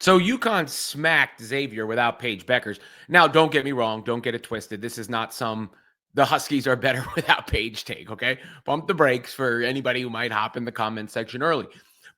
So UConn smacked Xavier without Paige Bueckers. Now, don't get me wrong. Don't get it twisted. This is not the Huskies are better without Paige take, okay? Pump the brakes for anybody who might hop in the comment section early.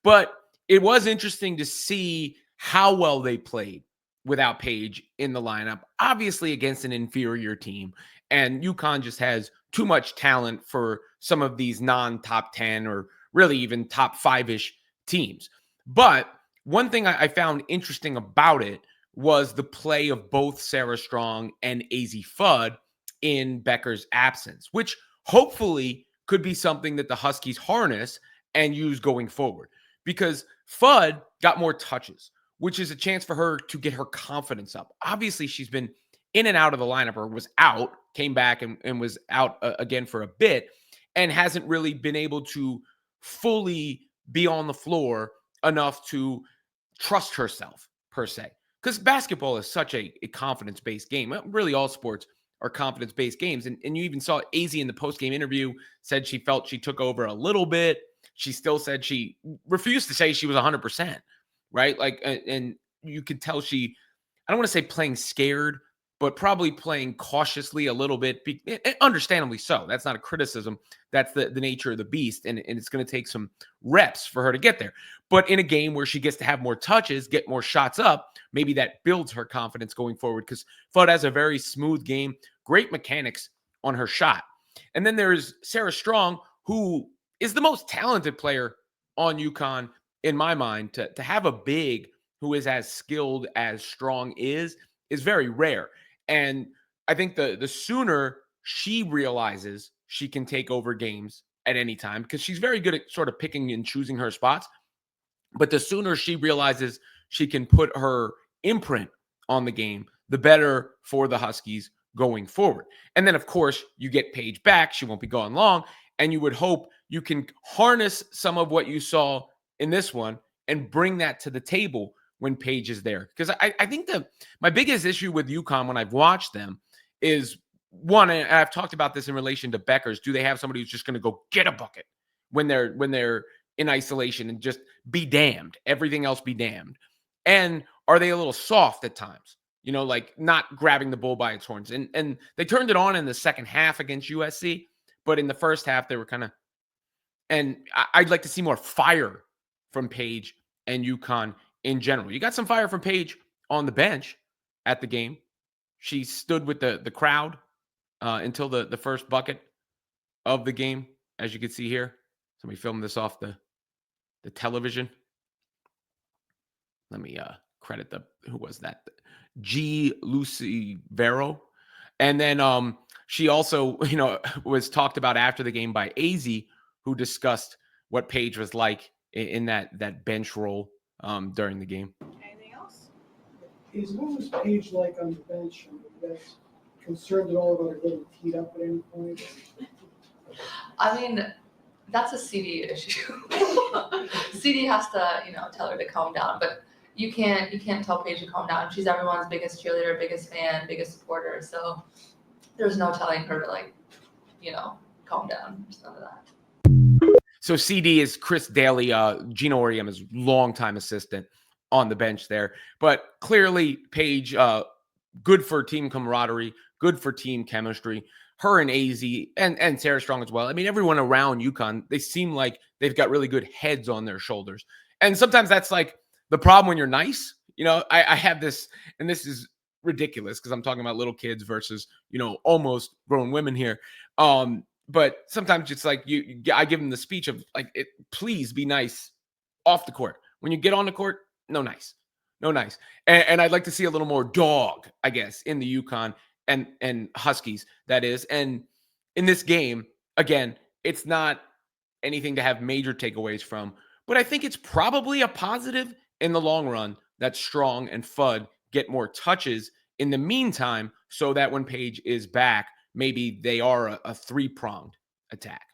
But it was interesting to see how well they played without Paige in the lineup, obviously against an inferior team. And UConn just has too much talent for some of these non-top 10 or really even top 5-ish teams. But one thing I found interesting about it was the play of both Sarah Strong and AZ Fudd in Bueckers' absence, which hopefully could be something that the Huskies harness and use going forward. Because Fudd got more touches, which is a chance for her to get her confidence up. Obviously, she's been in and out of the lineup, or was out, came back and was out again for a bit, and hasn't really been able to fully be on the floor enough to trust herself, per se. Because basketball is such a confidence-based game. Really, all sports are confidence-based games. And you even saw AZ in the post-game interview said she felt she took over a little bit. She still said she refused to say she was 100%, right? Like, and you could tell she, I don't want to say playing scared, but probably playing cautiously a little bit, understandably so. That's not a criticism. That's the nature of the beast, and it's going to take some reps for her to get there. But in a game where she gets to have more touches, get more shots up, maybe that builds her confidence going forward, because Fudd has a very smooth game, great mechanics on her shot. And then there's Sarah Strong, who is the most talented player on UConn, in my mind. To have a big who is as skilled as Strong is very rare. And I think the sooner she realizes she can take over games at any time, because she's very good at sort of picking and choosing her spots, but the sooner she realizes she can put her imprint on the game, the better for the Huskies going forward. And then, of course, you get Paige back. She won't be gone long. And you would hope you can harness some of what you saw in this one and bring that to the table when Paige is there. Because I think my biggest issue with UConn when I've watched them is, one, and I've talked about this in relation to Bueckers, do they have somebody who's just going to go get a bucket when they're in isolation and just be damned, everything else be damned? And are they a little soft at times? Like not grabbing the bull by its horns. And they turned it on in the second half against USC, but in the first half they were kind of, and I'd like to see more fire from Paige and UConn in general. You got some fire from Paige on the bench at the game. She stood with the crowd until the first bucket of the game, as you can see here. Somebody filmed this off the television. Let me credit who was that? G. Lucy Vero. And then she also, was talked about after the game by AZ, who discussed what Paige was like in that bench role during the game. Anything else? What was Paige like on the bench? Are you guys concerned at all about her getting teed up at any point? I mean, that's a CD issue. CD has to, tell her to calm down, but you can't tell Paige to calm down. She's everyone's biggest cheerleader, biggest fan, biggest supporter. So there's no telling her to calm down. There's none of that. So CD is Chris Daly, Gino Auriemma's longtime assistant on the bench there. But clearly, Paige, good for team camaraderie, good for team chemistry. Her and AZ and Sarah Strong as well. I mean, everyone around UConn, they seem like they've got really good heads on their shoulders. And sometimes that's like the problem when you're nice. I have this, and this is ridiculous because I'm talking about little kids versus, almost grown women here. But sometimes it's like I give them the speech of like, please be nice off the court. When you get on the court, no nice. And I'd like to see a little more dog, I guess, in the UConn and Huskies, that is. And in this game, again, it's not anything to have major takeaways from, but I think it's probably a positive in the long run that Strong and Fudd get more touches in the meantime, so that when Paige is back, maybe they are a three-pronged attack.